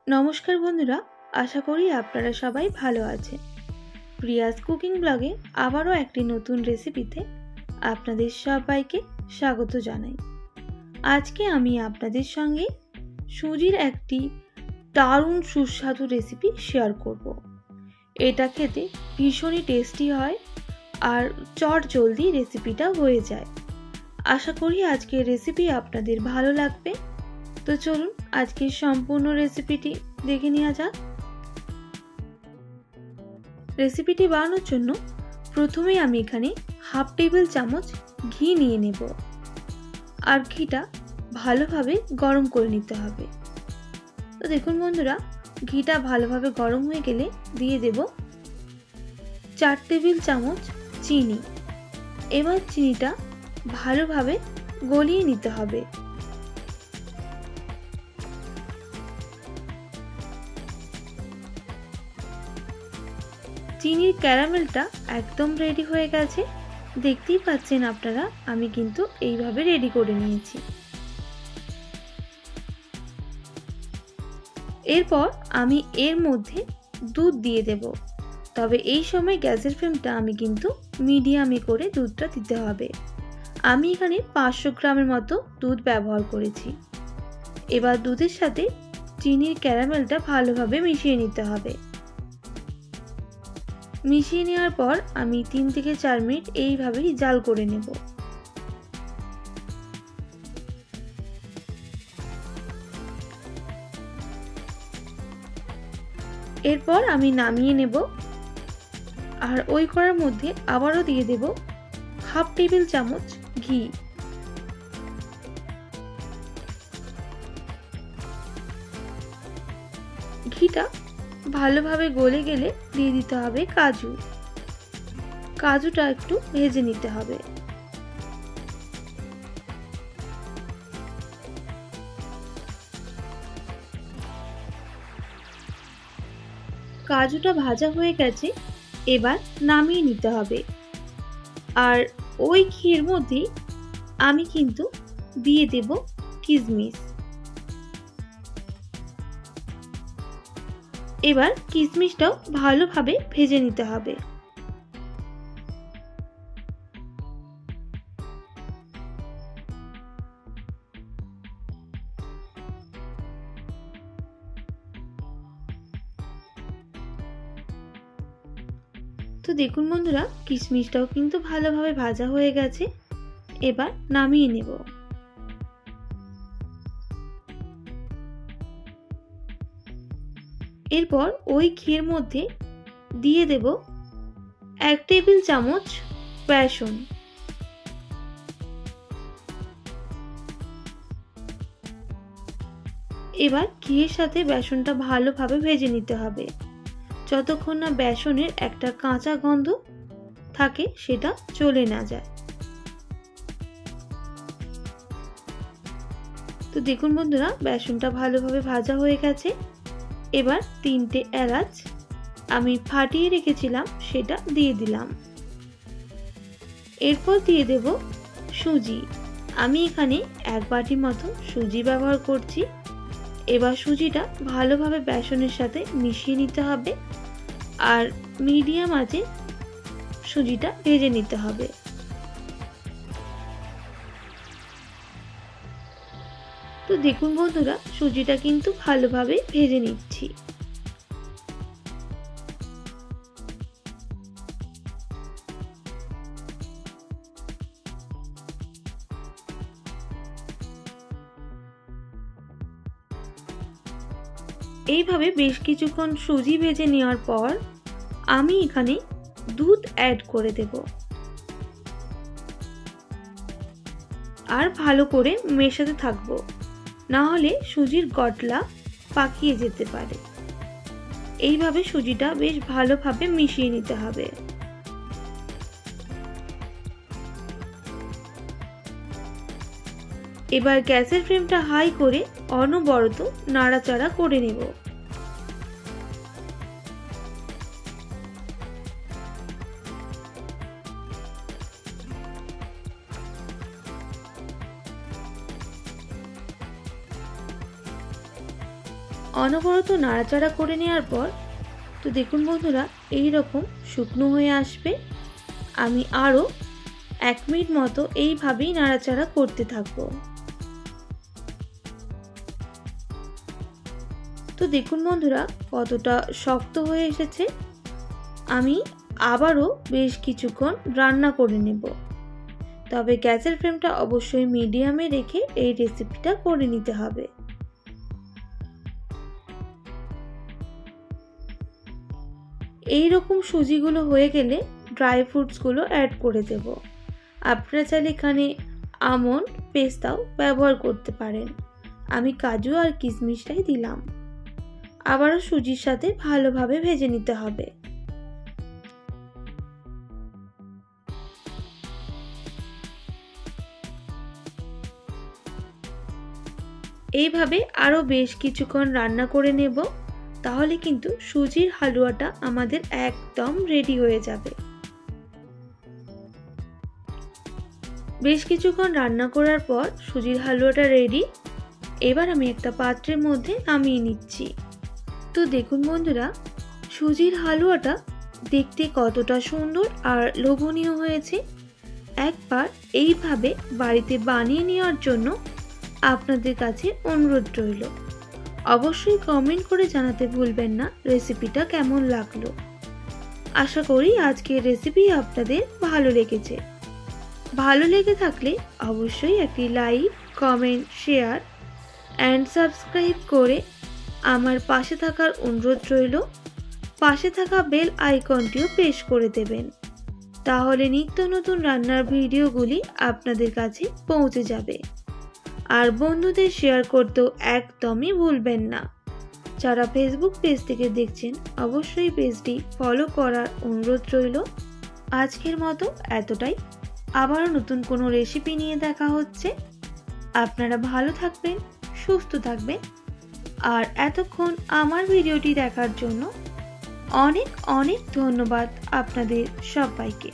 নমস্কার বন্ধুরা, আশা করি আপনারা সবাই ভালো আছেন। প্রিয়াস কুকিং ব্লগে আবারও একটি নতুন রেসিপিতে আপনাদের সবাইকে স্বাগত জানাই। আজকে আমি আপনাদের সঙ্গে সুজির একটি দারুণ সুস্বাদু রেসিপি শেয়ার করব। এটা খেতে ভীষণই টেস্টি হয় আর চট জলদি রেসিপিটা হয়ে যায়। আশা করি আজকের রেসিপি আপনাদের ভালো লাগবে। তো চলুন আজকের সম্পূর্ণ রেসিপিটি দেখে নেওয়া যাক। রেসিপিটি বানানোর জন্য প্রথমে আমি এখানে হাফ টেবিল চামচ ঘি নিয়ে নেব আর ঘিটা ভালোভাবে গরম করে নিতে হবে। তো দেখুন বন্ধুরা, ঘিটা ভালোভাবে গরম হয়ে গেলে দিয়ে দেব 4 টেবিল চামচ চিনি। এবার চিনিটা ভালোভাবে গলিয়ে নিতে হবে। চিনির ক্যারামেলটা একদম রেডি হয়ে গেছে, দেখতেই পাচ্ছেন আপনারা। আমি কিন্তু এইভাবে রেডি করে নিয়েছি। এরপর আমি এর মধ্যে দুধ দিয়ে দেব, তবে এই সময় গ্যাসের ফ্লেমটা আমি কিন্তু মিডিয়ামে করে দুধটা দিতে হবে। আমি এখানে 500 গ্রামের মতো দুধ ব্যবহার করেছি। এবার দুধের সাথে চিনির ক্যারামেলটা ভালোভাবে মিশিয়ে নিতে হবে। মিশিয়ে নেওয়ার পর আমি 3 থেকে 4 মিনিট এইভাবেই জাল করে নেব। এরপর আমি নামিয়ে নেব আর ওই কড়ার মধ্যে আবারও দিয়ে দেব হাফ টেবিল চামচ ঘি। ঘিটা ভালোভাবে গলে গেলে দিয়ে দিতে হবে কাজু। কাজুটা একটু ভেজে নিতে হবে। কাজুটা ভাজা হয়ে গেছে, এবার নামিয়ে নিতে হবে। আর ওই ঘির মধ্যে আমি কিন্তু দিয়ে দেব কিশমিশ। এবার কিশমিশটাও ভালোভাবে ভেজে নিতে হবে। তো দেখুন বন্ধুরা, কিশমিশটাও কিন্তু ভালোভাবে ভাজা হয়ে গেছে। এবার নামিয়ে নেব। এরপর ওই ঘির মধ্যে দিয়ে দেব 1 টেবিল চামচ বেসন। এবার ঘিয়ের সাথে বেসনটা ভালোভাবে ভেজে নিতে হবে, যতক্ষণ না বেসনের একটা কাঁচা গন্ধ থাকে সেটা চলে না যায়। তো দেখুন বন্ধুরা, বেসনটা ভালোভাবে ভাজা হয়ে গেছে। এবার 3টে এলাচ আমি ফাটিয়ে রেখেছিলাম সেটা দিয়ে দিলাম। এরপর দিয়ে দেব সুজি। আমি এখানে 1 বাটি মতো সুজি ব্যবহার করছি। এবার সুজিটা ভালোভাবে বেসনের সাথে মিশিয়ে নিতে হবে আর মিডিয়াম আঁচে সুজিটা ভেজে নিতে হবে। তো দেখুন বন্ধুরা, সুজিটা কিন্তু ভালোভাবে ভেজে নিচ্ছি। এইভাবে বেশ কিছুক্ষণ সুজি ভেজে নেওয়ার পর আমি এখানে দুধ অ্যাড করে দেব আর ভালো করে মেশাতে থাকবো, না হলে সুজির গটলা পাকিয়ে যেতে পারে। এইভাবে সুজিটা বেশ ভালোভাবে মিশিয়ে নিতে হবে। এবার গ্যাসের ফ্লেমটা হাই করে অনবরত নাড়াচাড়া করে নেব। অনবরত নাড়াচাড়া করে নেওয়ার পর তো দেখুন বন্ধুরা এই রকম শুকনো হয়ে আসবে। আমি আরও 1 মিনিট মতো এইভাবেই নাড়াচাড়া করতে থাকবো। তো দেখুন বন্ধুরা কতটা শক্ত হয়ে এসেছে। আমি আবারও বেশ কিছুক্ষণ রান্না করে নেব, তবে গ্যাসের ফ্লেমটা অবশ্যই মিডিয়ামে রেখে এই রেসিপিটা করে নিতে হবে। এই রকম সুজিগুলো হয়ে গেলে ড্রাই ফ্রুটসগুলো অ্যাড করে দেব। আপনারা চাইলে এখানে আমন্ড, পেস্তাও ব্যবহার করতে পারেন। আমি কাজু আর কিশমিশটাই দিলাম। আবারও সুজির সাথে ভালোভাবে ভেজে নিতে হবে। এইভাবে আরও বেশ কিছুক্ষণ রান্না করে নেব, তাহলে কিন্তু সুজির হালুয়াটা আমাদের একদম রেডি হয়ে যাবে। বেশ কিছুক্ষণ রান্না করার পর সুজির হালুয়াটা রেডি। এবার আমি একটা পাত্রের মধ্যে নামিয়ে নিচ্ছি। তো দেখুন বন্ধুরা সুজির হালুয়াটা দেখতে কতটা সুন্দর আর লোভনীয় হয়েছে। একবার এইভাবে বাড়িতে বানিয়ে নেওয়ার জন্য আপনাদের কাছে অনুরোধ রইল। অবশ্যই কমেন্ট করে জানাতে ভুলবেন না রেসিপিটা কেমন লাগলো। আশা করি আজকের রেসিপি আপনাদের ভালো লেগেছে। ভালো লেগে থাকলে অবশ্যই একটি like, comment, share and subscribe করে আমার পাশে থাকার অনুরোধ রইল। পাশে থাকা বেল আইকনটিও প্রেস করে দেবেন, তাহলে নিত্য নতুন রান্নার ভিডিওগুলি আপনাদের কাছে পৌঁছে যাবে। আর বন্ধুদের শেয়ার করতেও একদমই ভুলবেন না। যারা ফেসবুক পেজ থেকে দেখছেন অবশ্যই পেজটি ফলো করার অনুরোধ রইল। আজকের মতো এতটাই। আবারও নতুন কোনো রেসিপি নিয়ে দেখা হচ্ছে। আপনারা ভালো থাকবেন, সুস্থ থাকবেন। আর এতক্ষণ আমার ভিডিওটি দেখার জন্য অনেক অনেক ধন্যবাদ আপনাদের সবাইকে।